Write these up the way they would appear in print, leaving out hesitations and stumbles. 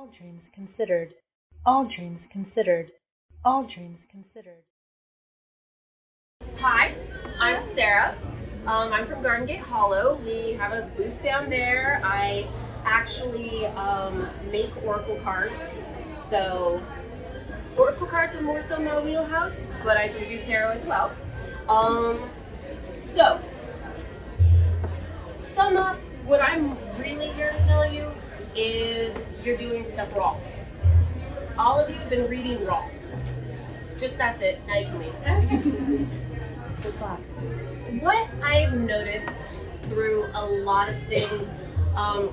All dreams considered. All dreams considered. All dreams considered. Hi, I'm Sarah. I'm from Garden Gate Hollow. We have a booth down there. I actually make oracle cards. So oracle cards are more so my wheelhouse, but I do tarot as well. So sum up, what I'm really here to tell you is you're doing stuff wrong. All of you have been reading wrong. Just that's it. Now you can leave. Good class. What I've noticed through a lot of things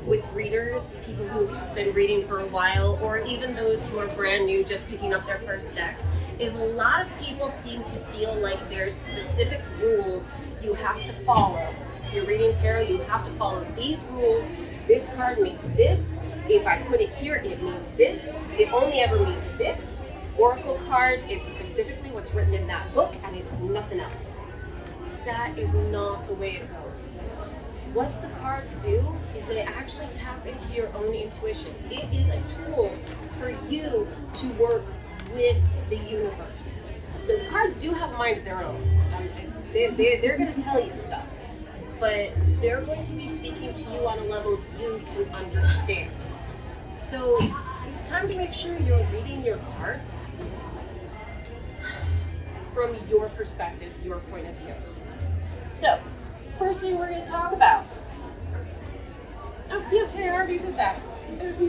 with readers, people who've been reading for a while, or even those who are brand new just picking up their first deck, is a lot of people seem to feel like there's specific rules you have to follow. If you're reading tarot, you have to follow these rules. This card means this. If I put it here, it means this. It only ever means this. Oracle cards, it's specifically what's written in that book, and it is nothing else. That is not the way it goes. What the cards do is they actually tap into your own intuition. It is a tool for you to work with the universe. So the cards do have a mind of their own. They're going to tell you stuff, but they're going to be speaking to you on a level you can understand. So it's time to make sure you're reading your cards from your perspective, your point of view. So, first thing we're going to talk about. Oh, yeah, I already did that. There's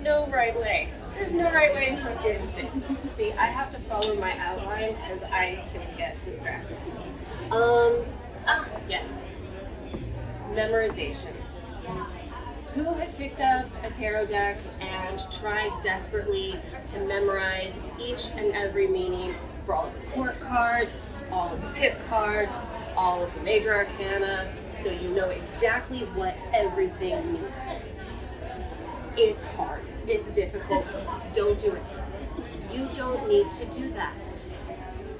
no right way. There's no right way to trust your instincts. See, I have to follow my outline because I can get distracted. Yes. Memorization. Who has picked up a tarot deck and tried desperately to memorize each and every meaning for all of the court cards, all of the pip cards, all of the major arcana, so you know exactly what everything means? It's hard. It's difficult. Don't do it. You don't need to do that.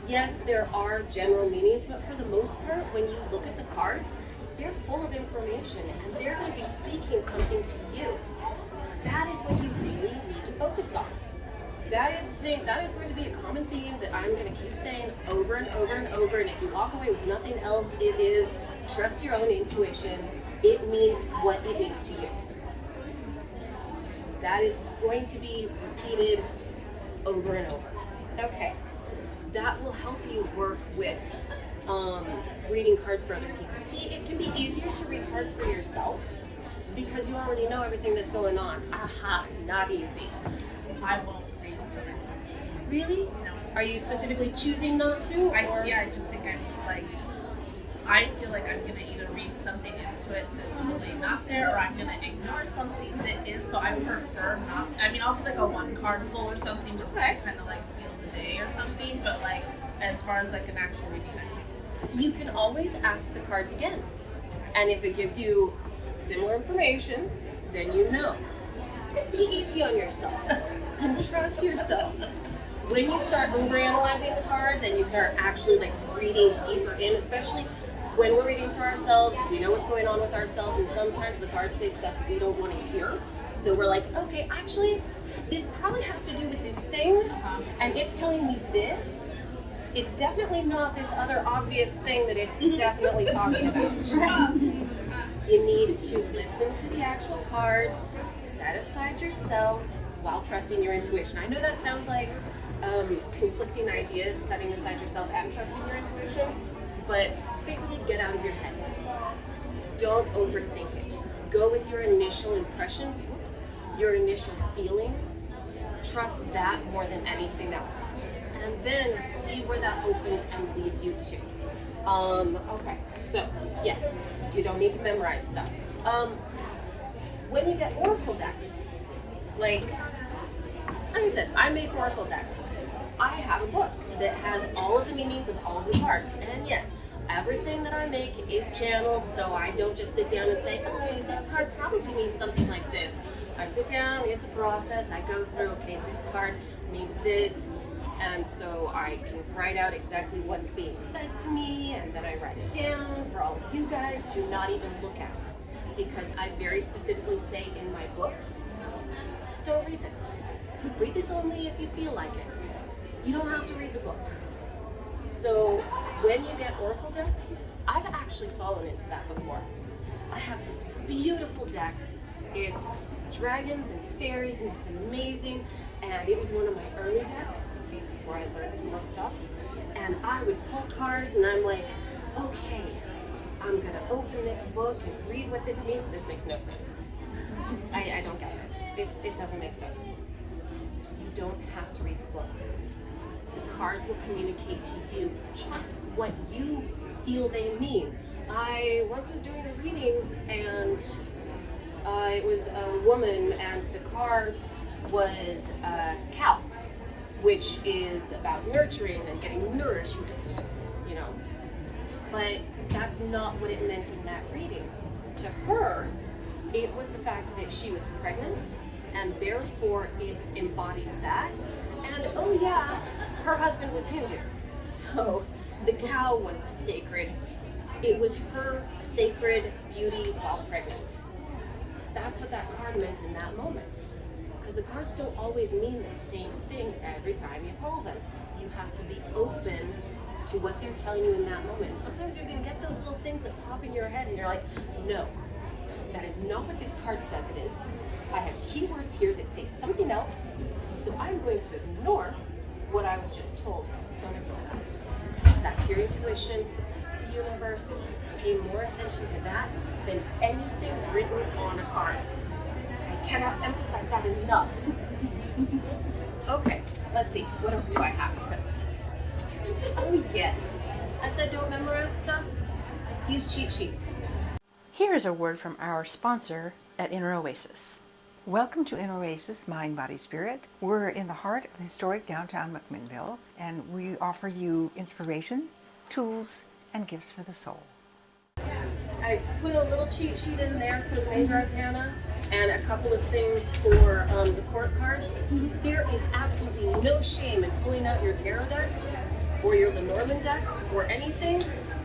Yes, there are general meanings, but for the most part, when you look at the cards, they're full of information and they're going to be speaking something to you. That is what you really need to focus on. That is the thing. That is going to be a common theme that I'm going to keep saying over and over and over. And if you walk away with nothing else, it is trust your own intuition. It means what it means to you. That is going to be repeated over and over. Okay. That will help you work with reading cards for other people. See, it can be easier to read cards for yourself because you already know everything that's going on. Aha, not easy. I won't read for myself. Really? No. Are you specifically choosing not to? I just think I feel like I'm gonna either read something into it that's really not there, or I'm gonna ignore something that is. So I prefer not. I mean, I'll do like a one card pull or something just to kind of like feel the day or something. But like as far as like an actual reading, You can always ask the cards again, and if it gives you similar information, then you know. Be easy on yourself and trust yourself. When you start overanalyzing the cards and you start actually like reading deeper in, especially when we're reading for ourselves, we know what's going on with ourselves, and sometimes the cards say stuff we don't want to hear. So we're like, okay, actually, this probably has to do with this thing, and it's telling me this. It's definitely not this other obvious thing that it's definitely talking about. You need to listen to the actual cards, set aside yourself while trusting your intuition. I know that sounds like conflicting ideas, setting aside yourself and trusting your intuition, but basically get out of your head. Don't overthink it. Go with your initial impressions, your initial feelings. Trust that more than anything else. And then see where that opens and leads you to. Okay, so yeah, you don't need to memorize stuff. When you get oracle decks, like I said, I make oracle decks. I have a book that has all of the meanings of all of the cards. And yes, everything that I make is channeled, so I don't just sit down and say, okay, this card probably means something like this. I sit down, it's a process, I go through, okay, this card means this. And so I can write out exactly what's being fed to me, and then I write it down for all of you guys to not even look at. Because I very specifically say in my books, don't read this. Read this only if you feel like it. You don't have to read the book. So when you get oracle decks, I've actually fallen into that before. I have this beautiful deck. It's dragons and fairies and it's amazing. And it was one of my early decks before I learned some more stuff. And I would pull cards and I'm like, okay, I'm gonna open this book and read what this means. This makes no sense. I don't get this. It doesn't make sense. You don't have to read the book. The cards will communicate to you just what you feel they mean. I once was doing a reading and it was a woman and the card was a cow, which is about nurturing and getting nourishment, you know. But that's not what it meant in that reading. To her, it was the fact that she was pregnant and therefore it embodied that. And oh yeah, her husband was Hindu. So the cow was sacred. It was her sacred beauty while pregnant. That's what that card meant in that moment. Because the cards don't always mean the same thing every time you pull them. You have to be open to what they're telling you in that moment. Sometimes you're gonna get those little things that pop in your head and you're like, no, that is not what this card says it is. I have keywords here that say something else, so I'm going to ignore what I was just told. Don't ignore that. That's your intuition, that's the universe. Pay more attention to that than anything written on a card. I cannot emphasize that enough. Okay, let's see, what else do I have? Oh yes, I said don't memorize stuff, use cheat sheets. Here is a word from our sponsor at Inner Oasis. Welcome to Inner Oasis, Mind, Body, Spirit. We're in the heart of historic downtown McMinnville, and we offer you inspiration, tools, and gifts for the soul. I put a little cheat sheet in there for the Major Arcana and a couple of things for the court cards. There is absolutely no shame in pulling out your tarot decks or your Lenormand decks or anything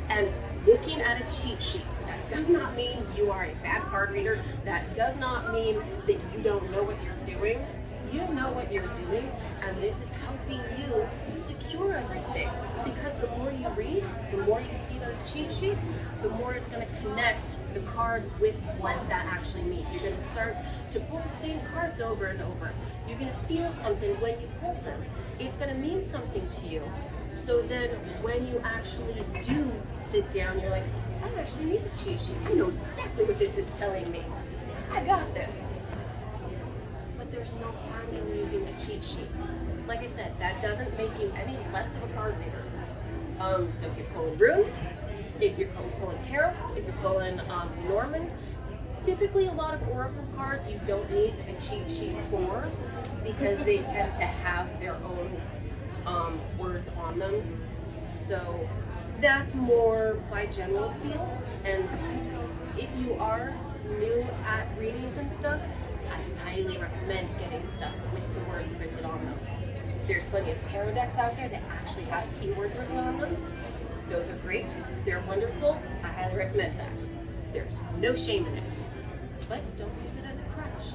and looking at a cheat sheet. That does not mean you are a bad card reader. That does not mean that you don't know what you're doing. You know what you're doing, and this is helping you secure everything. Because the more you read, the more you see those cheat sheets, the more it's going to connect the card with what that actually means. You're going to start to pull the same cards over and over. You're going to feel something when you pull them. It's going to mean something to you. So then when you actually do sit down, you're like, I actually need the cheat sheet. I know exactly what this is telling me. I got this. But there's no harm in using the cheat sheet. Like I said, that doesn't make you any less of a card reader. So if you're pulling runes, if you're pulling tarot, if you're pulling Norman, typically a lot of oracle cards you don't need a cheat sheet for because they tend to have their own words on them. So that's more by general feel. And if you are new at readings and stuff, I highly recommend getting stuff with the words printed on them. There's plenty of tarot decks out there that actually have keywords written on them. Those are great. They're wonderful. I highly recommend that. There's no shame in it. But don't use it as a crutch.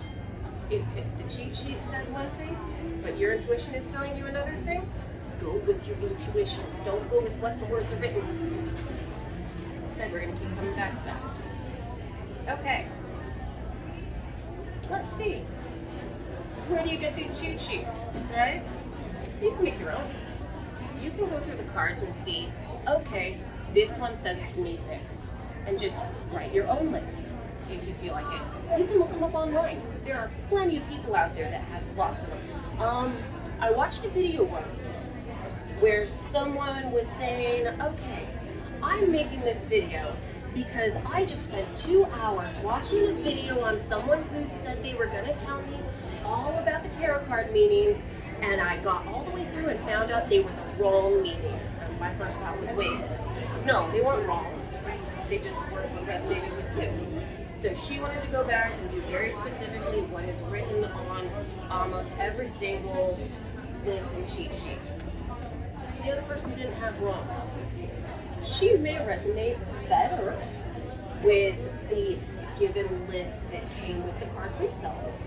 If the cheat sheet says one thing, but your intuition is telling you another thing, go with your intuition. Don't go with what the words are written. Said we're going to keep coming back to that. Okay. Let's see. Where do you get these cheat sheets, right? You can make your own. You can go through the cards and see, okay, this one says to me this, and just write your own list if you feel like it. You can look them up online. There are plenty of people out there that have lots of them. I watched a video once where someone was saying, okay, I'm making this video because I just spent 2 hours watching a video on someone who said they were going to tell me all about the tarot card meanings, and I got all the way through and found out they were the wrong meanings. And my first thought was, wait, no, they weren't wrong. They just weren't what resonated with you. So she wanted to go back and do very specifically what is written on almost every single list and cheat sheet. The other person didn't have wrong. She may resonate better with the given list that came with the cards themselves.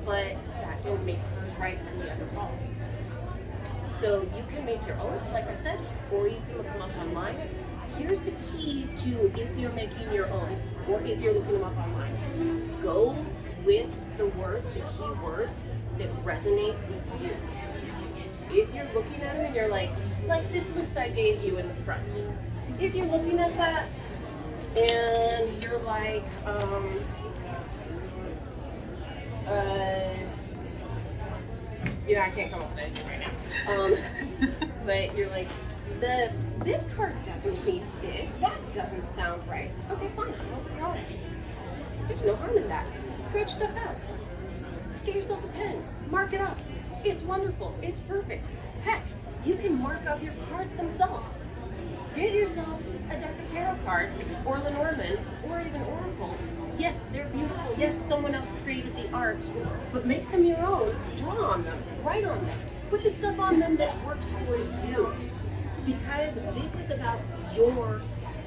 but that didn't make hers right and the other wrong. So you can make your own, like I said, or you can look them up online. Here's the key to if you're making your own, or if you're looking them up online. Go with the words, the key words that resonate with you. If you're looking at them and you're like this list I gave you in the front. If you're looking at that and you're like, I can't come up with anything right now. But you're like, this card doesn't mean this. That doesn't sound right. Okay, fine. I'll withdraw it. There's no harm in that. Scratch stuff out. Get yourself a pen. Mark it up. It's wonderful. It's perfect. Heck, you can mark up your cards themselves. Get yourself a deck of tarot cards, or Lenormand, or even Oracle. Yes, they're beautiful. Yes, someone else created the art, but make them your own. Draw on them. Write on them. Put the stuff on them that works for you. Because this is about your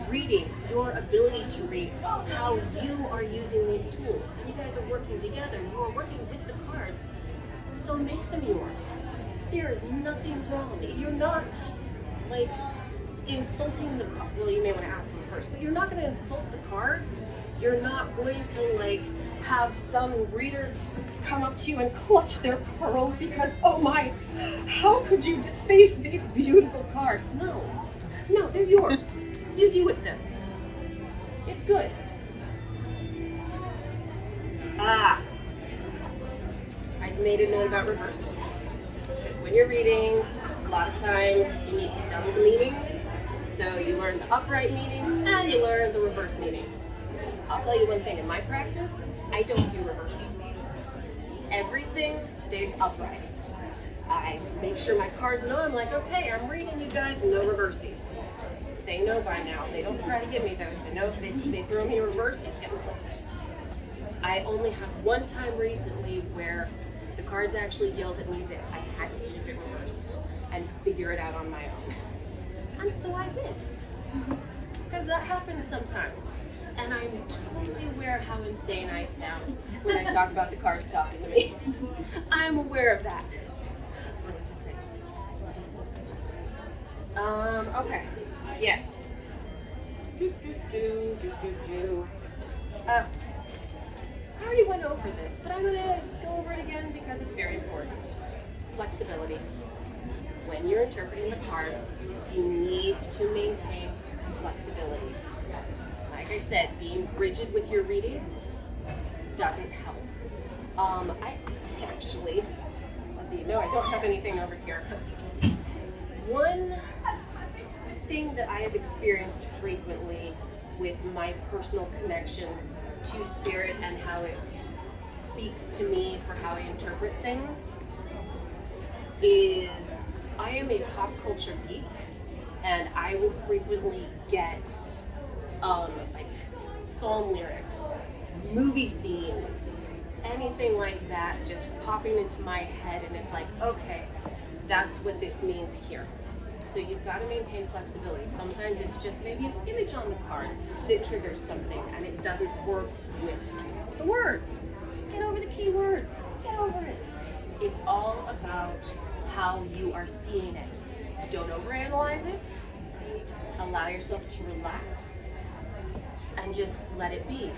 reading, your ability to read, how you are using these tools. And you guys are working together. You are working with the cards. So make them yours. There is nothing wrong. You're not insulting the cards. Well, you may want to ask them first, but you're not going to insult the cards. You're not going to have some reader come up to you and clutch their pearls because, oh my, how could you deface these beautiful cards? No, they're yours. You do with them. It's good. I made a note about reversals. Because when you're reading, a lot of times you need to double the meanings. So you learn the upright meaning and you learn the reverse meaning. I'll tell you one thing, in my practice, I don't do reversals. Everything stays upright. I make sure my cards know. I'm like, okay, I'm reading you guys, no reversies. They know by now. They don't try to give me those. They know if they throw me a reverse, it's getting flipped. I only had one time recently where the cards actually yelled at me that I had to keep it reversed and figure it out on my own. And so I did. Because that happens sometimes. And I'm totally aware how insane I sound when I talk about the cards talking to me. I'm aware of that. But it's a thing. Okay. Yes. I already went over this, but I'm going to go over it again because it's very important. Flexibility. When you're interpreting the cards, you need to maintain flexibility. Like I said, being rigid with your readings doesn't help. I actually, let's see, no, I don't have anything over here. One thing that I have experienced frequently with my personal connection to spirit and how it speaks to me for how I interpret things is I am a pop culture geek, and I will frequently get song lyrics, movie scenes, anything like that just popping into my head, and it's like, okay, that's what this means here. So you've got to maintain flexibility. Sometimes it's just maybe an image on the card that triggers something and it doesn't work with the words. Get over the key words. Get over it. It's all about how you are seeing it. Don't overanalyze it. Allow yourself to relax and just let it be.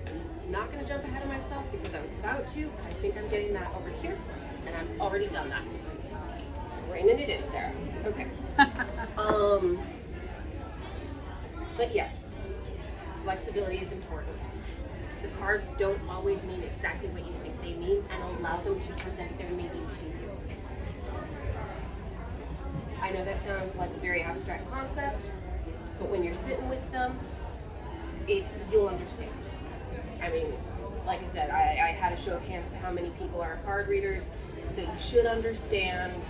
I'm not going to jump ahead of myself because I was about to. I think I'm getting that over here, and I've already done that. Reining it in, Sarah. Okay. But yes, flexibility is important. The cards don't always mean exactly what you think they mean, and allow them to present their meaning to you. I know that sounds like a very abstract concept, but when you're sitting with them, you'll understand. I mean, like I said, I had a show of hands of how many people are card readers, so you should understand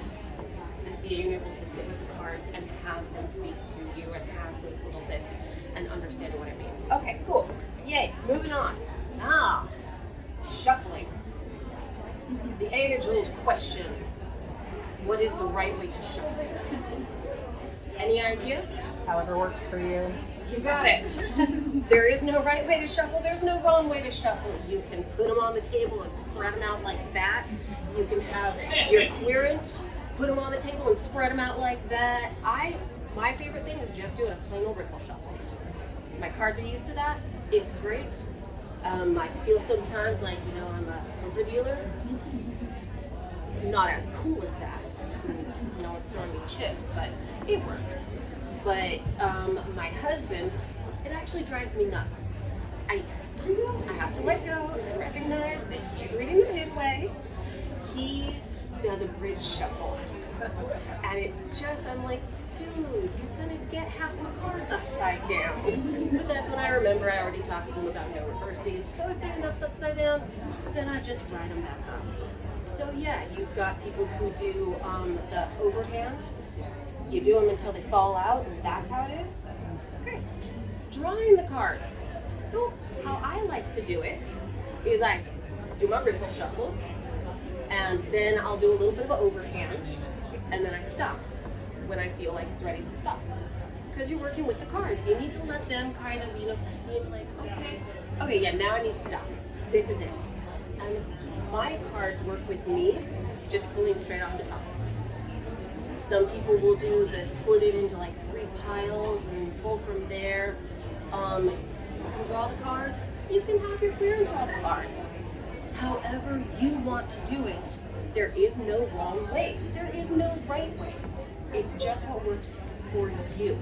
being able to sit with the cards and have them speak to you and have those little bits and understand what it means. Okay, cool. Yay, moving on. Shuffling. The age-old question, what is the right way to shuffle? Any ideas? however works for you. You got it. There is no right way to shuffle. There's no wrong way to shuffle. You can put them on the table and spread them out like that. You can have your querent, put them on the table and spread them out like that. My favorite thing is just doing a plain old riffle shuffle. My cards are used to that. It's great. I feel sometimes like, I'm a poker dealer. Not as cool as that. No one's throwing me chips, but it works. But my husband, it actually drives me nuts. I have to let go and recognize that he's reading them his way. He does a bridge shuffle. And I'm like, dude, you're gonna get half my cards upside down. But that's when I remember I already talked to them about no reverses. So if they end up upside down, then I just write them back up. So yeah, you've got people who do the overhand. You do them until they fall out, and that's how it is. Okay. Drawing the cards. Well, how I like to do it is I do my riffle shuffle, and then I'll do a little bit of an overhand, and then I stop when I feel like it's ready to stop. Because you're working with the cards. You need to let them kind of, you need to like, okay, yeah, now I need to stop. This is it. And my cards work with me just pulling straight off the top. Some people will do the split it into like 3 piles and pull from there. You can draw the cards. You can have your queer and draw the cards. However you want to do it, there is no wrong way. There is no right way. It's just what works for you.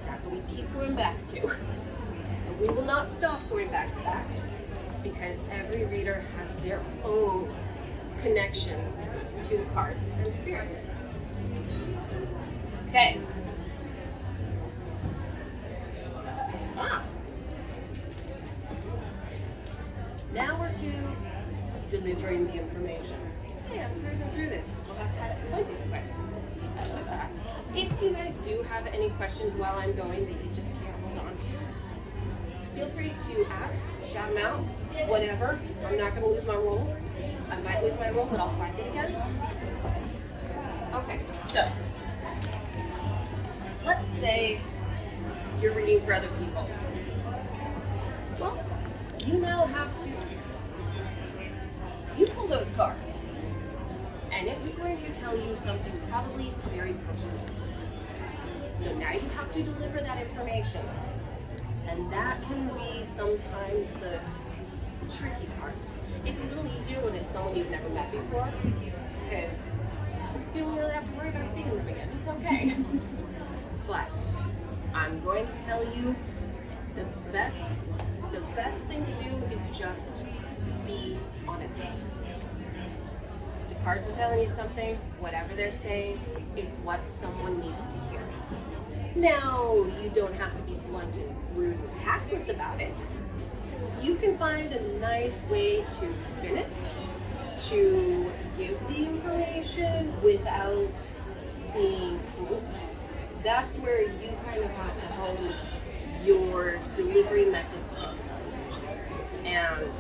That's what we keep going back to. And we will not stop going back to that because every reader has their own connection to the cards and spirit. Okay. Now we're to delivering the information. Hey, I'm cruising through this. We'll have time for plenty of questions. If you guys do have any questions while I'm going that you just can't hold on to, feel free to ask, shout them out, whatever. I'm not going to lose my roll. I might lose my roll, but I'll find it again. Okay, so let's say you're reading for other people. Well, you now have to, you pull those cards, and it's going to tell you something probably very personal. So now you have to deliver that information. And that can be sometimes the tricky part. It's a little easier when it's someone you've never met before, because you don't really have to worry about seeing them again. It's okay. But I'm going to tell you the best thing to do is just be honest. The cards are telling you something, whatever they're saying, it's what someone needs to hear. Now, you don't have to be blunt and rude and tactless about it. You can find a nice way to spin it, to give the information without being cruel. That's where you kind of have to hone your delivery methods in. And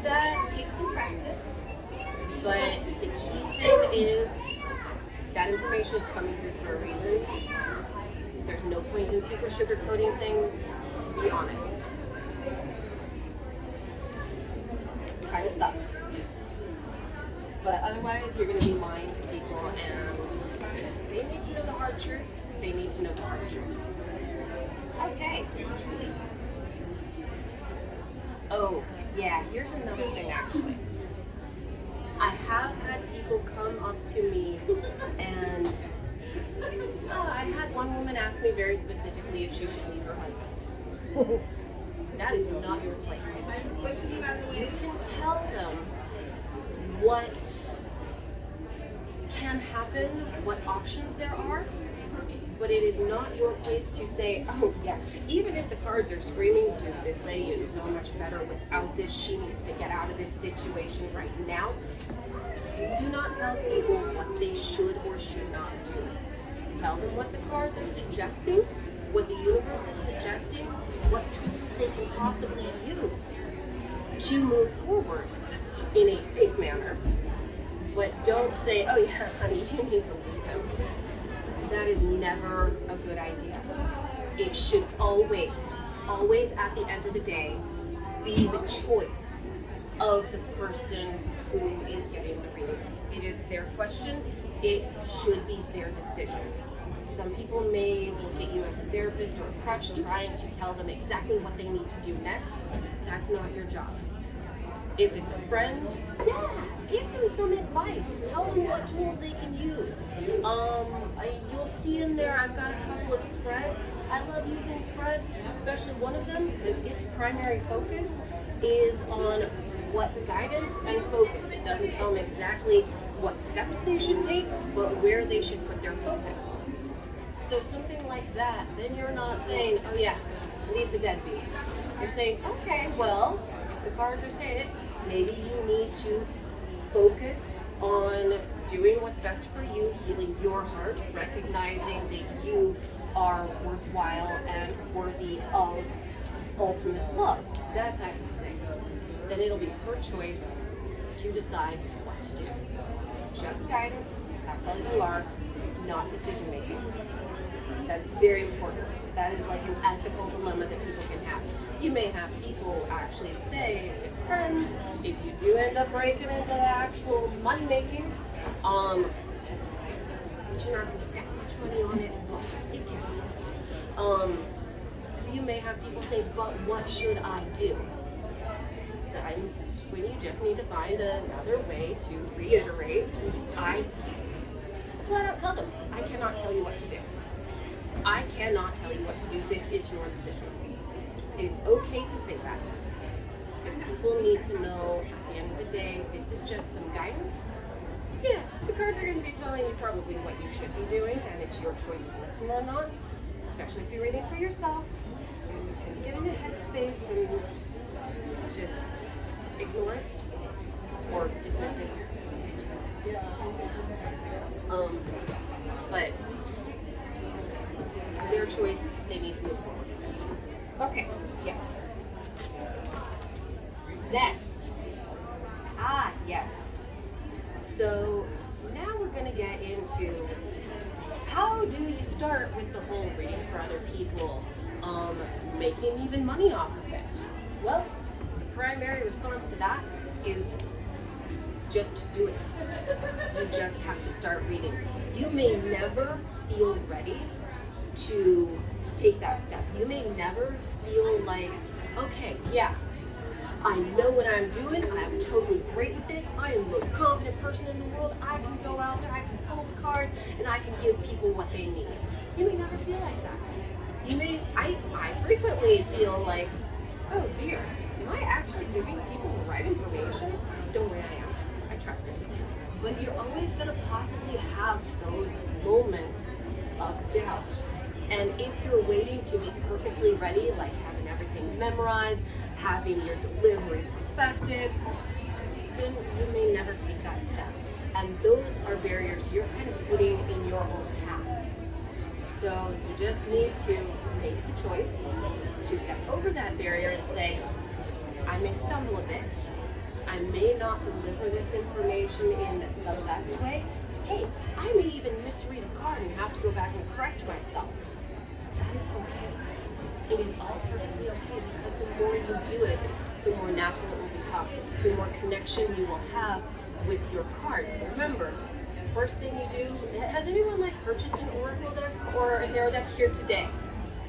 that takes some practice, but the key thing is that information is coming through for a reason. There's no point in super sugarcoating things. Be honest. Kind of sucks. But otherwise, you're going to be lying to people, and if they need to know the hard truths, they need to know the hard truths. Okay. Oh, yeah, here's another thing actually. I have had people come up to me and I had one woman ask me very specifically if she should leave her husband. That is not your place. You can tell them what can happen, what options there are, but it is not your place to say, oh yeah, even if the cards are screaming, dude, this lady is so much better without this, she needs to get out of this situation right now. You do not tell people what they should or should not do. Tell them what the cards are suggesting, what the universe is suggesting, what tools they can possibly use to move forward in a safe manner. But don't say, oh yeah, honey, you need to leave him. That is never a good idea. It should always at the end of the day, be the choice of the person who is giving the reading. It is their question. It should be their decision. Some people may look at you as a therapist or a crutch trying to tell them exactly what they need to do next. That's not your job. If it's a friend, yeah, give them some advice. Tell them what tools they can use. You'll see in there, I've got a couple of spreads. I love using spreads, especially one of them, because its primary focus is on what guidance and focus. It doesn't tell them exactly what steps they should take, but where they should put their focus. So something like that, then you're not saying, oh yeah, leave the deadbeat. You're saying, okay, well, if the cards are saying it, maybe you need to focus on doing what's best for you, healing your heart, recognizing that you are worthwhile and worthy of ultimate love, that type of thing. Then it'll be her choice to decide what to do. Just guidance, that's all you are, not decision making. That is very important. That is like an ethical dilemma that people can have. You may have people actually say, if it's friends, if you do end up breaking into the actual money making, but you're not going to get that much money on it, but it can. You may have people say, but what should I do? Guidance, when you just need to find another way to reiterate, I flat out tell them, I cannot tell you what to do. I cannot tell you what to do. This is your decision. It is okay to say that, because people need to know at the end of the day, this is just some guidance. Yeah, the cards are going to be telling you probably what you should be doing, and it's your choice to listen or not, especially if you're reading for yourself, because we tend to get in a headspace and just ignore it or dismiss it. But it's their choice, they need to move forward. Okay, yeah. Next. Yes. So now we're going to get into how do you start with the whole reading for other people, making even money off of it? Well, the primary response to that is just do it. You just have to start reading. You may never feel ready to take that step. You may never feel like, okay, yeah, I know what I'm doing. I'm totally great with this. I am the most confident person in the world. I can go out there, I can pull the cards, and I can give people what they need. You may never feel like that. I frequently feel like, oh dear, am I actually giving people the right information? Don't worry, I am. I trust it. But you're always going to possibly have those moments of doubt. And if you're waiting to be perfectly ready, like having everything memorized, having your delivery perfected, then you may never take that step. And those are barriers you're kind of putting in your own path. So you just need to make the choice to step over that barrier and say, I may stumble a bit. I may not deliver this information in the best way. Hey, I may even misread a card and have to go back and correct myself. That is okay. It is all perfectly okay, because the more you do it, the more natural it will become. The more connection you will have with your cards. Remember, first thing you do, has anyone purchased an oracle deck or a tarot deck here today?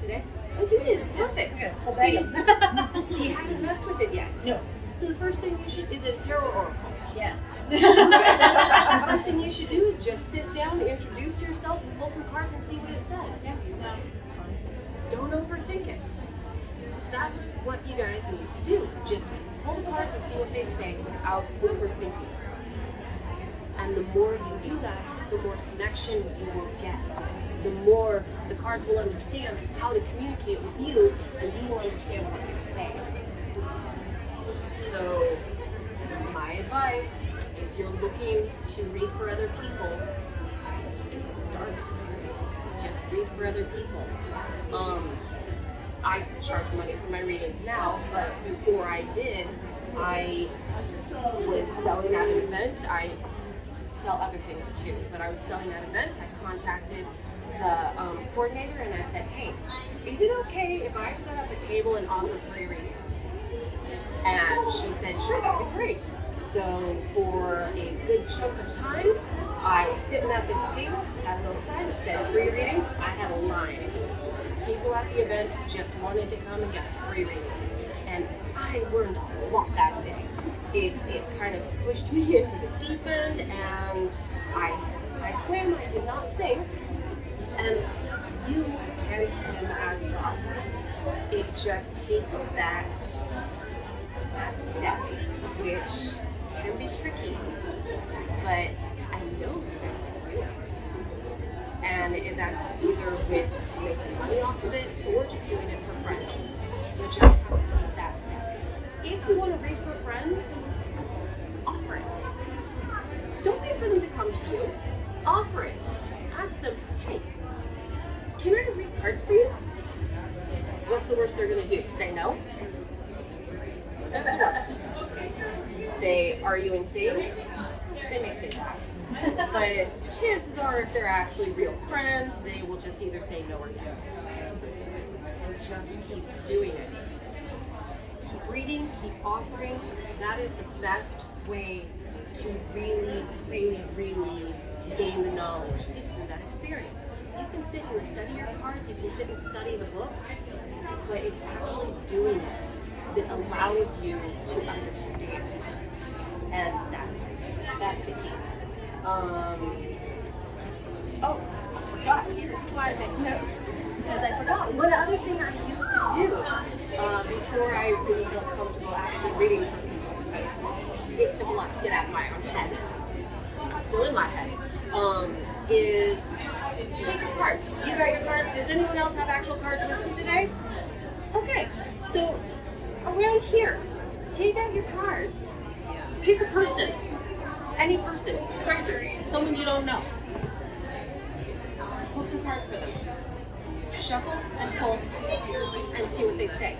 Today? Oh, you did. Perfect. See, you haven't messed with it yet. No. So the first thing you should, is it a tarot oracle? Yes. The first thing you should do is just sit down, introduce yourself, and pull some cards and see what it says. Yeah. No. Don't overthink it. That's what you guys need to do. Just pull the cards and see what they say without overthinking it. And the more you do that, the more connection you will get. The more the cards will understand how to communicate with you, and you will understand what they're saying. So, my advice, if you're looking to read for other people, is start. Just read for other people. I charge money for my readings now, but before I did, I was selling at an event. I sell other things too, but I was selling at an event. I contacted the coordinator and I said, hey, is it okay if I set up a table and offer free readings? And she said, sure, that'd be great. So for a good chunk of time, I was sitting at this table, had a little sign that said free readings. I had a line. People at the event just wanted to come and get a free reading. And I learned a lot that day. It kind of pushed me into the deep end, and I swam, I did not sink. And you can swim as well. It just takes that step, which can be tricky, but I know you guys can do it. And that's either with making money off of it or just doing it for friends. You just have to take that step. If you want to read for friends, offer it. Don't wait for them to come to you. Offer it. Ask them, hey, can I read cards for you? What's the worst they're going to do? Say no? That's the worst. Say, are you insane? They may say that. But chances are, if they're actually real friends, they will just either say no or yes. Just keep doing it. Keep reading, keep offering. That is the best way to really, really, really gain the knowledge is through that experience. You can sit and study your cards, you can sit and study the book, but it's actually doing it that allows you to understand. And that's the key. Oh, I forgot. See, this is why I make notes. Because I forgot. One other thing I used to do before I really felt comfortable actually reading for people, because it took a lot to get out of my own head. I'm still in my head. Is take your cards. You got your cards. Does anyone else have actual cards with them today? Okay. So around here, take out your cards. Pick a person. Any person. Stranger. Someone you don't know. Pull some cards for them. Shuffle and pull and see what they say.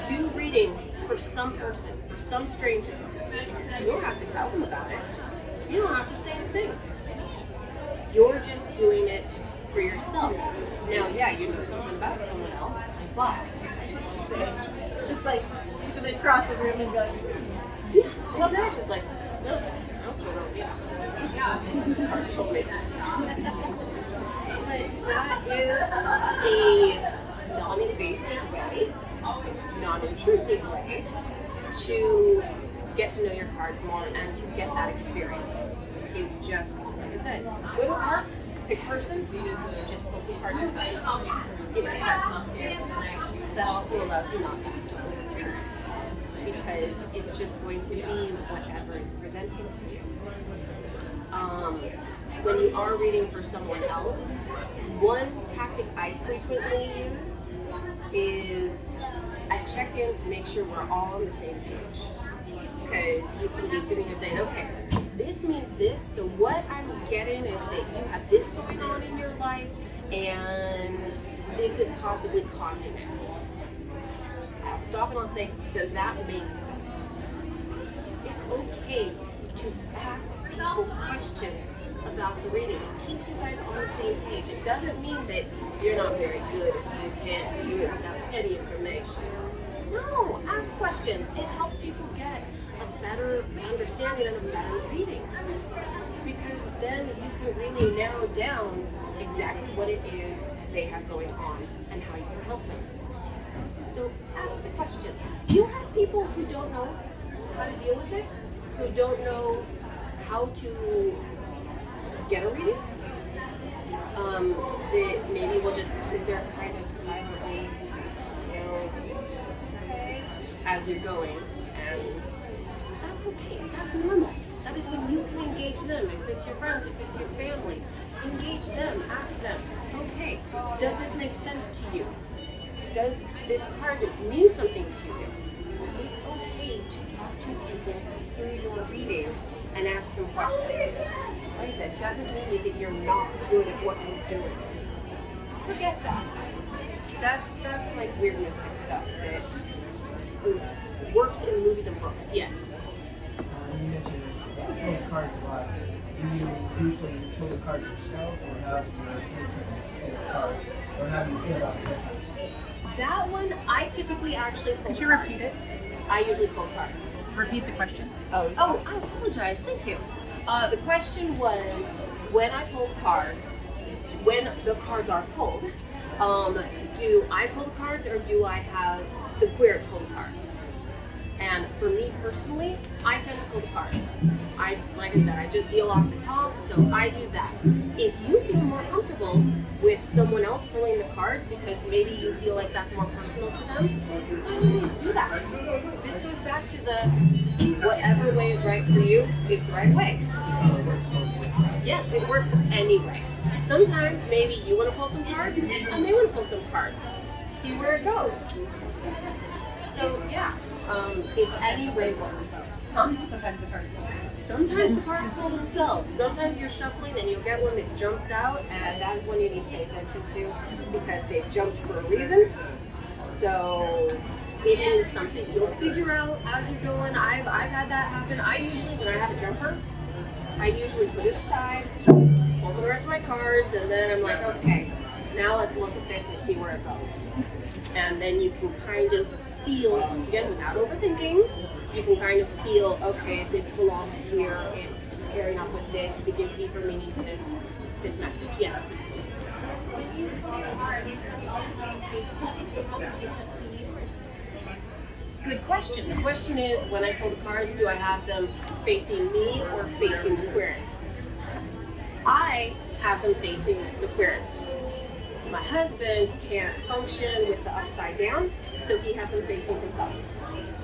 Do reading for some person, for some stranger. You don't have to tell them about it. You don't have to say a thing. You're just doing it for yourself. Now, yeah, you know something about someone else, but Just like see somebody across the room and go, yeah, exactly. It's like, no, I was going to yeah. Cards told me. But that is a non-invasive way, non-intrusive way to get to know your cards more and to get that experience. Is just, like I said, go to a park, pick a person, just pull some cards and see what it says. That also allows you not to have to overthink, because it's just going to be whatever is presented to you. When you are reading for someone else, one tactic I frequently use is I check in to make sure we're all on the same page. Because you can be sitting there saying, okay, this means this, so what I'm getting is that you have this going on in your life, and this is possibly causing it. I'll stop and I'll say, does that make sense? It's okay to ask people questions about the reading. It keeps you guys on the same page. It doesn't mean that you're not very good if you can't do it without any information. No, ask questions. It helps people get a better understanding and a better reading. Because then you can really narrow down exactly what it is they have going on and how you can help them. So ask the question. You have people who don't know how to deal with it, who don't know how to get a reading, that maybe will just sit there kind of silently, okay, as you're going, and that's okay, that's normal. That is when you can engage them. If it's your friends, if it's your family, engage them, ask them, okay, does this make sense to you? Does this card mean something to you? It's okay to talk to people through your reading and ask them questions. Like I said, it doesn't mean that you're not good at what you're doing. Forget that. That's like weird mystic stuff that works in movies and books, yes. You mentioned playing cards a lot. do you usually pull the cards yourself, or have your patron pull the cards, or how do you feel about it? That one, I typically actually pull Could the you cards. repeat it? I usually pull cards. Repeat the question. Oh, I apologize. Thank you. The question was, when I pull cards, when the cards are pulled, do I pull the cards or do I have the queer pull the cards? And for me personally, I tend to pull the cards. Like I said, I just deal off the top, so I do that. If you feel more comfortable with someone else pulling the cards because maybe you feel like that's more personal to them, by all means do that. This goes back to the whatever way is right for you is the right way. Yeah, it works anyway. Sometimes maybe you want to pull some cards and they want to pull some cards. See where it goes. So yeah, if any way works. Sometimes the cards pull themselves. Sometimes the cards pull themselves. Sometimes you're shuffling and you'll get one that jumps out, and that is one you need to pay attention to because they've jumped for a reason. So it means something. You'll figure out as you're going. I've had that happen. I usually, when I have a jumper, I usually put it aside, pull the rest of my cards, and then I'm like, okay, now let's look at this and see where it goes. And then you can kind of feel, once again, without overthinking, you can kind of feel, okay, this belongs here, it's pairing up with this to give deeper meaning to this message. Yes? When you pull cards, you also face up to you? Good question. The question is, when I pull the cards, do I have them facing me or facing the querent? I have them facing the querent. My husband can't function with the upside down, so he has them facing himself.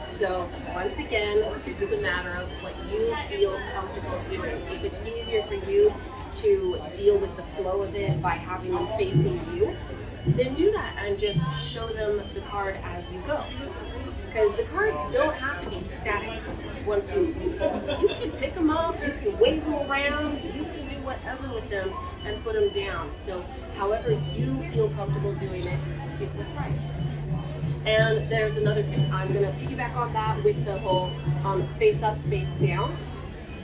So once again, this is a matter of what you feel comfortable doing. If it's easier for you to deal with the flow of it by having them facing you, then do that and just show them the card as you go. Because the cards don't have to be static once you pull them. You can pick them up, you can wave them around, you can do whatever with them and put them down. So however you feel comfortable doing it is what's right. And there's another thing. I'm going to piggyback on that with the whole face up, face down.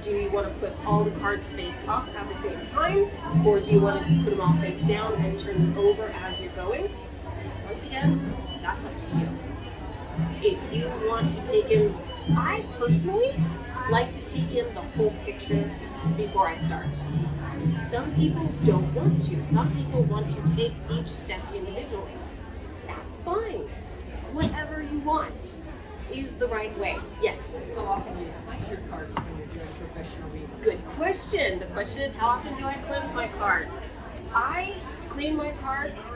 Do you want to put all the cards face up at the same time? Or do you want to put them all face down and turn them over as you're going? Once again, that's up to you. If you want to take in, I personally like to take in the whole picture before I start. Some people don't want to. Some people want to take each step individually. That's fine. Whatever you want is the right way. Yes? How often do you cleanse your cards when you're doing professional readings? Good question. The question is, how often do I cleanse my cards? I clean my cards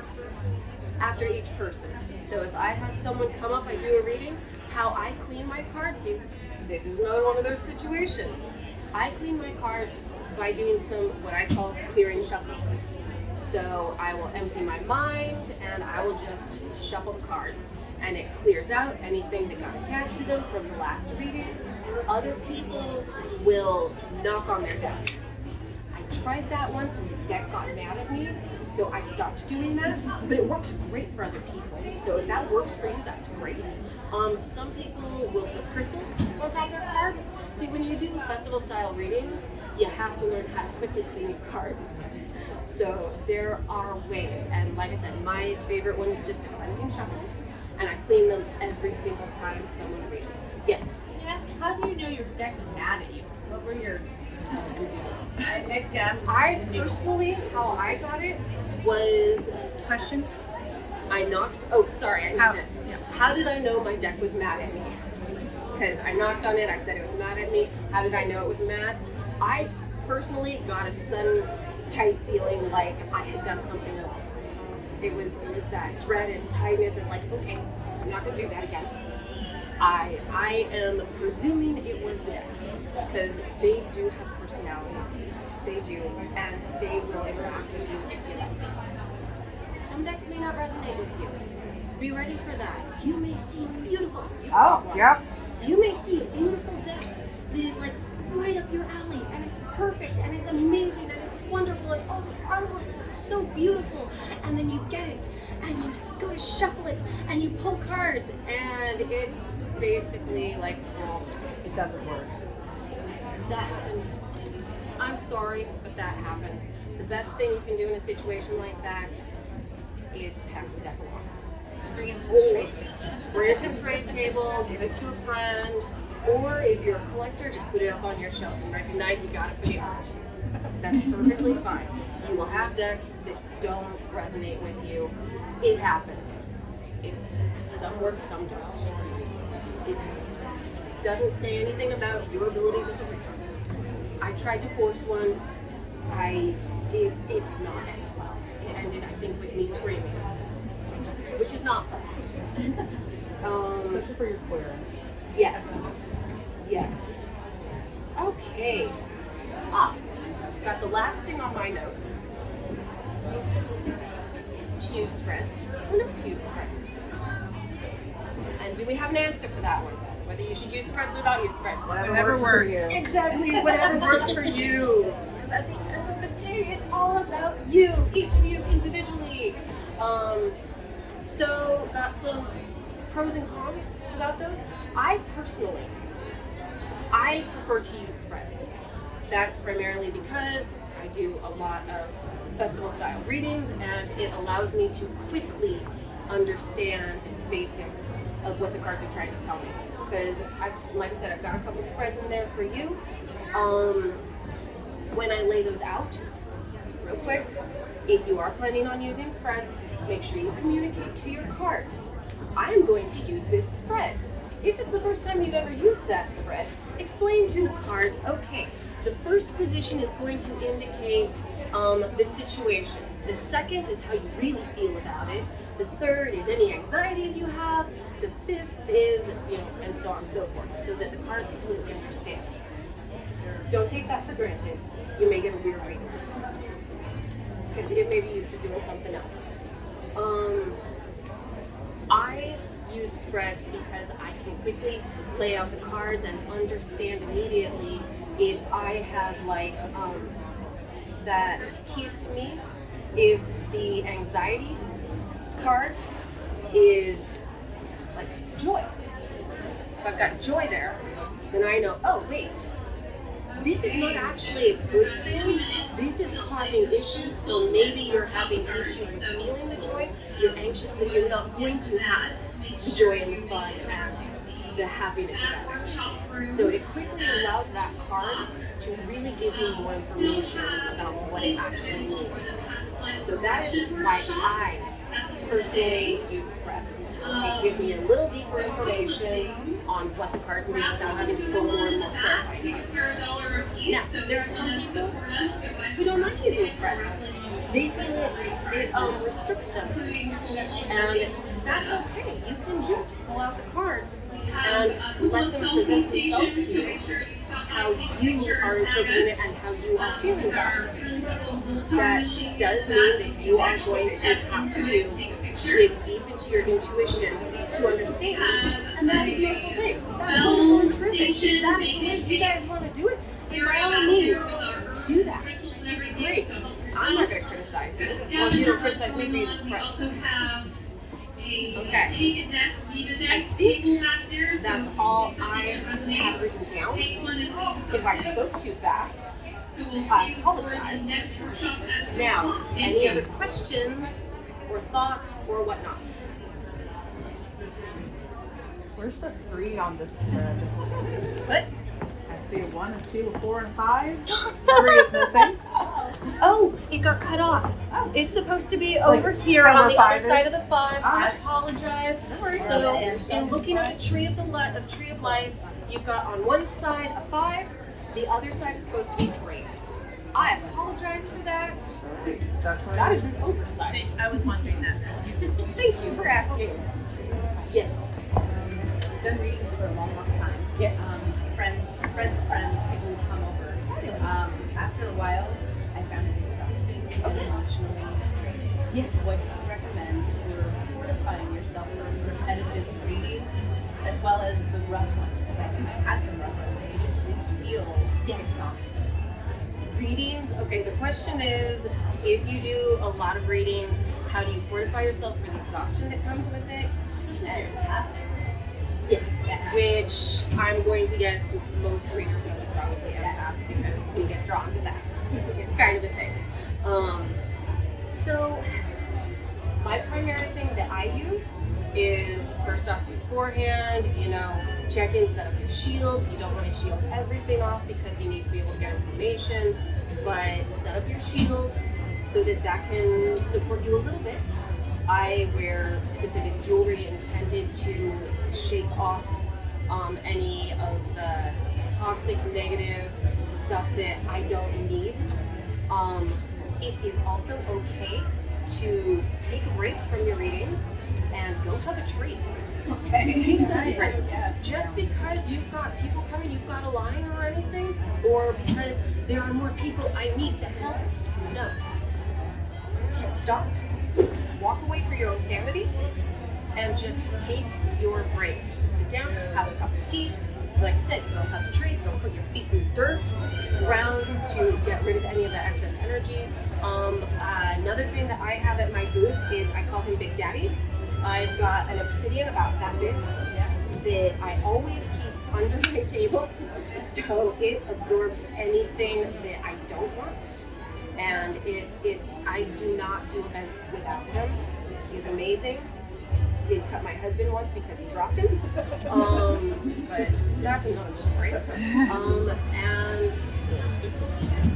after each person. So if I have someone come up, I do a reading, how I clean my cards, see, this is another one of those situations. I clean my cards by doing some, what I call clearing shuffles. So I will empty my mind and I will just shuffle the cards. And it clears out anything that got attached to them from the last reading. Other people will knock on their deck. I tried that once and the deck got mad at me, so I stopped doing that. But it works great for other people. So if that works for you, that's great. Some people will put crystals on top of their cards. See, when you do festival style readings, you have to learn how to quickly clean your cards. So there are ways, and like I said, my favorite one is just the cleansing shuffles. And I clean them every single time someone reads. Yes? Yes, how do you know your deck is mad at you? What were your examples? I personally, how I got it was, Question? I knocked, oh sorry, how did I know my deck was mad at me? Because I knocked on it, I said it was mad at me. How did I know it was mad? I personally got a sudden tight feeling like I had done something wrong. It was that dread and tightness and like, okay, I'm not gonna do that again. I am presuming it was the deck because they do have personalities. They do, and they will interact with you if you let them. Some decks may not resonate with you. Be ready for that. You may see beautiful. Oh, yep. You may see a beautiful deck that is like right up your alley, and it's perfect, and it's amazing, and it's wonderful, and oh, the artwork is so beautiful. And then you get it, and you go to shuffle it, and you pull cards, and it's basically like, well, It doesn't work. that happens I'm sorry, but that happens. The best thing you can do in a situation like that is pass the deck along. Bring it to the trade table. Bring it to the trade table, give it to a friend, or if you're a collector, just put it up on your shelf and recognize you got it for the art. That's perfectly fine. You will have decks that don't resonate with you. It happens. Some work, some don't. It doesn't say anything about your abilities as a reader. I tried to force one. It did not end well. It ended, I think, with me screaming, which is not pleasant. Especially for your clearance. Yes. Yes. Okay. Got the last thing on my notes. To use spreads. Or not to use spreads. And do we have an answer for that one? Whether you should use spreads or not use spreads. Whatever works for you. Exactly, whatever works for you. Because at the end of the day, it's all about you, each of you individually. So got some pros and cons about those. I prefer to use spreads. That's primarily because I do a lot of festival style readings and it allows me to quickly understand basics of what the cards are trying to tell me. Because, like I said, I've got a couple spreads in there for you. When I lay those out, real quick, if you are planning on using spreads, make sure you communicate to your cards. I am going to use this spread. If it's the first time you've ever used that spread, explain to the cards, okay, the first position is going to indicate the situation. The second is how you really feel about it. The third is any anxieties you have. The fifth is, and so on and so forth, so that the cards completely understand. Don't take that for granted. You may get a weird reading because it may be used to doing something else. I use spreads because I can quickly lay out the cards and understand immediately if I have that keys to me. If the anxiety card is like joy, if I've got joy there, then I know, oh wait, this is not actually a good thing. This is causing issues, so maybe you're having issues with feeling the joy. You're anxious that you're not going to have the joy and the fun and the happiness about it. So it quickly allows that card to really give you more information about what it actually means. So that is why I personally use spreads. It gives me a little deeper information on what the cards mean without having to pull more and more clarifying things. Now, there are some people who don't like using spreads. They feel it restricts them. And that's okay. You can just pull out the cards and let them present themselves to you, how you are interpreting it and how you are feeling about it. That does mean that you are going to have to dig deep into your intuition to understand, and that's a beautiful thing. That's wonderful and terrific. If that is the way you guys want to do it, then by all means, do that. It's great. I'm not going to criticize you, as long as you don't criticize me for using spreads. Okay, I think that's all I have written down. If I spoke too fast, I apologize. Now, any other questions or thoughts or whatnot? Where's the 3 on this spread? What? I see a 1, a 2, a 4, and a 5. 3 is missing. Oh, it got cut off. Oh. It's supposed to be over here on the other side of the 5. I apologize. So, in looking at the tree of life, you've got on one side a 5, the other side is supposed to be 3. I apologize for that. That is an oversight. I was wondering that. Thank you for asking. Yes. I've done readings for a long, long time. Yeah. Friends of friends, people who come over. After a while, I found it exhausting and emotionally draining. Yes. What do you recommend for fortifying yourself for repetitive readings as well as the rough ones? Because I think I've had some rough ones and you just feel exhausted. Readings, okay, the question is, if you do a lot of readings, how do you fortify yourself for the exhaustion that comes with it? Yes, which I'm going to guess most readers would probably ask because we get drawn to that. It's kind of a thing. So my primary thing that I use is, first off, beforehand, check in, set up your shields. You don't want to shield everything off because you need to be able to get information, but set up your shields so that can support you a little bit. I wear specific jewelry intended to shake off any of the toxic, negative stuff that I don't need. It is also okay to take a break from your readings and go hug a tree. Okay. Take those breaks. Just because you've got people coming, you've got a line or anything, or because there are more people I need to help. No. Stop. Walk away for your own sanity and just take your break. Sit down, have a cup of tea. Like I said, go hug a tree, go put your feet in dirt, ground to get rid of any of that excess energy. Another thing that I have at my booth is I call him Big Daddy. I've got an obsidian about that big that I always keep under my table, so it absorbs anything that I don't want. And I do not do events without him. He's amazing. Did cut my husband once because he dropped him, but that's another story. And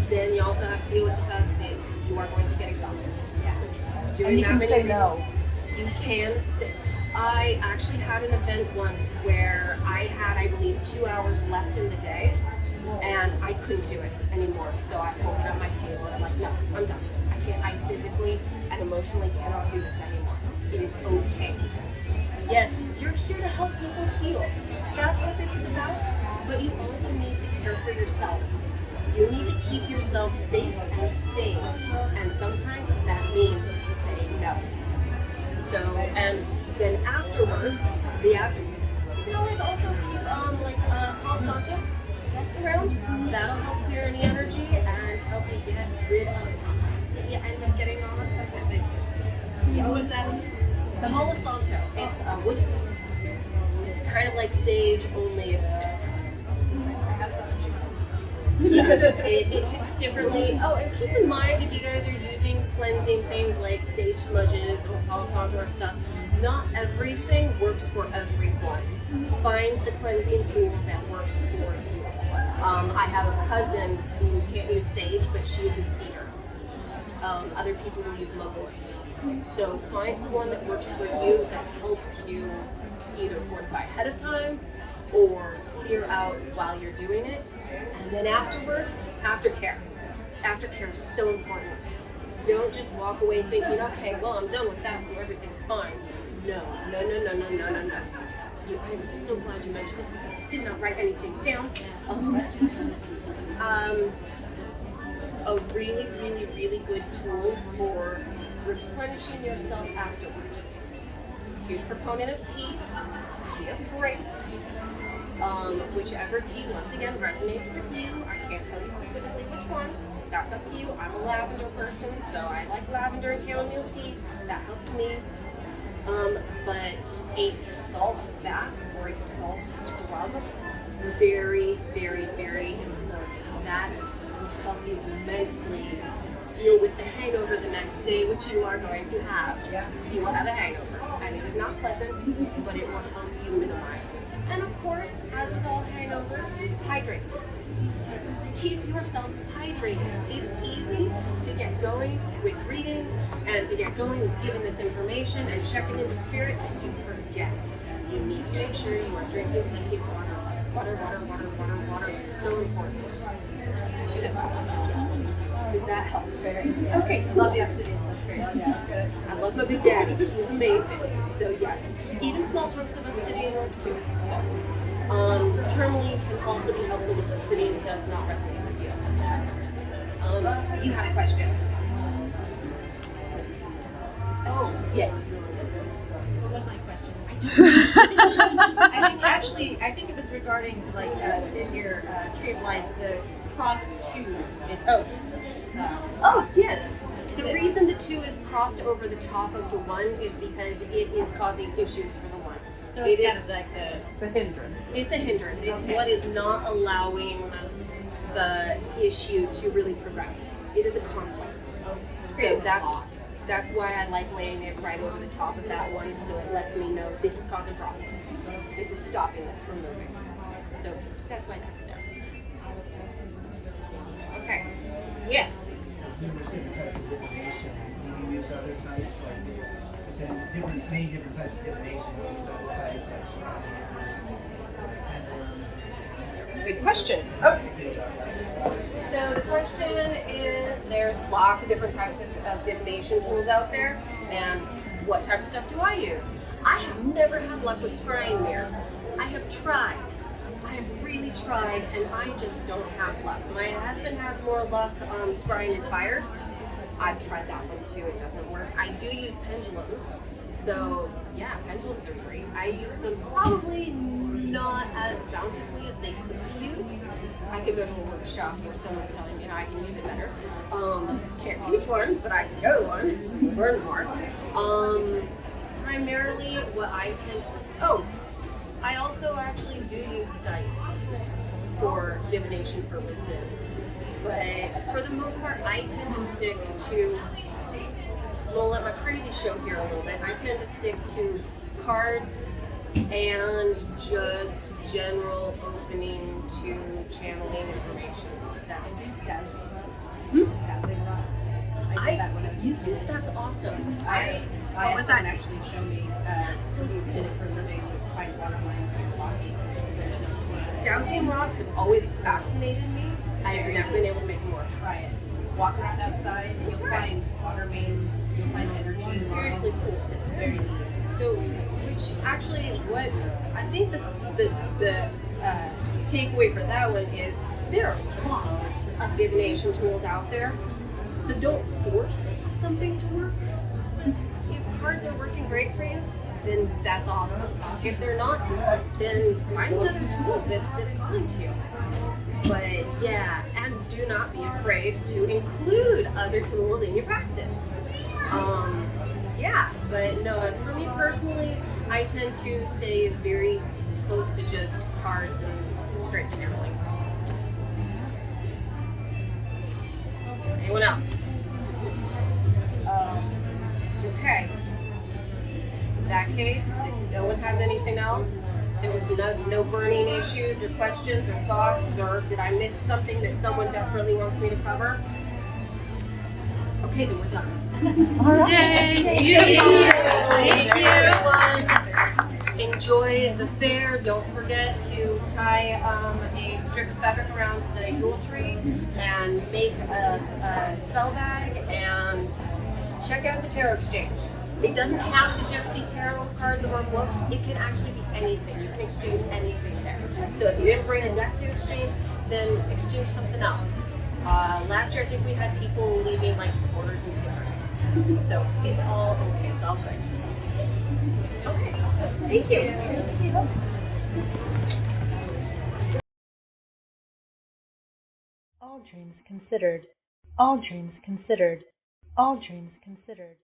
then you also have to deal with the fact that you are going to get exhausted. And you can say no. You can say. I actually had an event once where I had, I believe, 2 hours left in the day, and I couldn't do it anymore. So I folded up my table and I'm like, no, I'm done. I physically and emotionally cannot do this anymore. It is okay. Yes, you're here to help people heal. That's what this is about. But you also need to care for yourselves. You need to keep yourselves safe and sane. And sometimes that means saying no. So, and then afterward, you can always also keep Palo Santo around. That'll help clear any energy and help you get rid of you end up getting all of stuff that they say. What was that? The Palo Santo. It's a wood. It's kind of like sage, only it's a stick. I have some It hits differently. Oh, and keep in mind if you guys are using cleansing things like sage smudges or Palo Santo or stuff, not everything works for everyone. Find the cleansing tool that works for you. I have a cousin who can't use sage, but she uses cedar. Other people will use mugwort. So find the one that works for you that helps you either fortify ahead of time or clear out while you're doing it. And then afterward, aftercare. Aftercare is so important. Don't just walk away thinking, okay, well, I'm done with that, so everything's fine. No. I'm so glad you mentioned this because I did not write anything down. A really, really, really good tool for replenishing yourself afterward. Huge proponent of tea. Tea is great. Whichever tea, once again, resonates with you. I can't tell you specifically which one. That's up to you. I'm a lavender person, so I like lavender and chamomile tea. That helps me. But a salt bath or a salt scrub, very, very, very important. That will help you immensely deal with the hangover the next day, which you are going to have. You will have a hangover, and it is not pleasant, but it will help you minimize. And of course, as with all hangovers, hydrate. Keep yourself hydrated. It's easy to get going with readings and to get going with giving this information and checking into spirit, and you forget. You need to make sure you are drinking plenty of water. Water is so important. So, yes. Does that help? Very. Yes. Okay, I love the obsidian. That's great. I love my Big Daddy. He's amazing. So yes, even small chunks of obsidian work too. So, tourmaline can also be helpful if obsidian does not resonate with you. You had a question. Oh yes. What was my question? I think it was regarding like in your Tree of Life, the cross 2. Oh yes. The reason the 2 is crossed over the top of the 1 is because it is causing issues for the 1. So it's kind of like the It's a hindrance. It's a hindrance. It's Okay. what is not allowing the issue to really progress. It is a conflict. So that's why I like laying it right over the top of that one, so it lets me know this is causing problems. This is stopping this from moving. So that's why that's there. Okay. Yes. Numerous different types of divination. You use other types, like many different types of divination. You use other types like shamans, pendulums. Good question. Okay. So the question is, there's lots of different types of divination tools out there, and what type of stuff do I use? I have never had luck with scrying mirrors. I have tried. I have really tried, and I just don't have luck. My husband has more luck scrying in fires. I've tried that one too. It doesn't work. I do use pendulums. So yeah, pendulums are great. I use them probably not as bountifully as they could be used. I could go to a workshop where someone's telling me how I can use it better. Can't teach one, but I can go to one, learn more. Primarily what I tend, I also actually do use dice for divination purposes. But for the most part, I tend to stick to, I'm gonna let my crazy show here a little bit. I tend to stick to cards and just general opening to channeling information. That's I did that when I was you do. That's awesome. I had someone actually show me who did it for a living, find water lines and walking because there's no slide. Dowsing rods have always fascinated me. I have never been able to make them work. Try it. Walk around outside, you'll find water mains, you'll find energy. Seriously lines. cool. It's very neat. So, which actually, what I think the takeaway for that one is there are lots of divination tools out there. So don't force something to work. If cards are working great for you, then that's awesome. If they're not, then find another tool that's calling to you. But yeah, and do not be afraid to include other tools in your practice. Yeah, but no, as for me personally, I tend to stay very close to just cards and straight channeling. Anyone else? Okay. In that case, if no one has anything else, there was no burning issues or questions or thoughts, or did I miss something that someone desperately wants me to cover? Okay, then we're done. All right. Yay! Thank you, everyone. Enjoy the fair. Don't forget to tie a strip of fabric around the Yule tree and make a spell bag and check out the Tarot Exchange. It doesn't have to just be tarot cards or books. It can actually be anything. You can exchange anything there. So if you didn't bring a deck to exchange, then exchange something else. Last year, I think we had people leaving like quarters and stickers. So it's all okay. It's all good. Okay. So thank you. All dreams considered. All dreams considered. All dreams considered.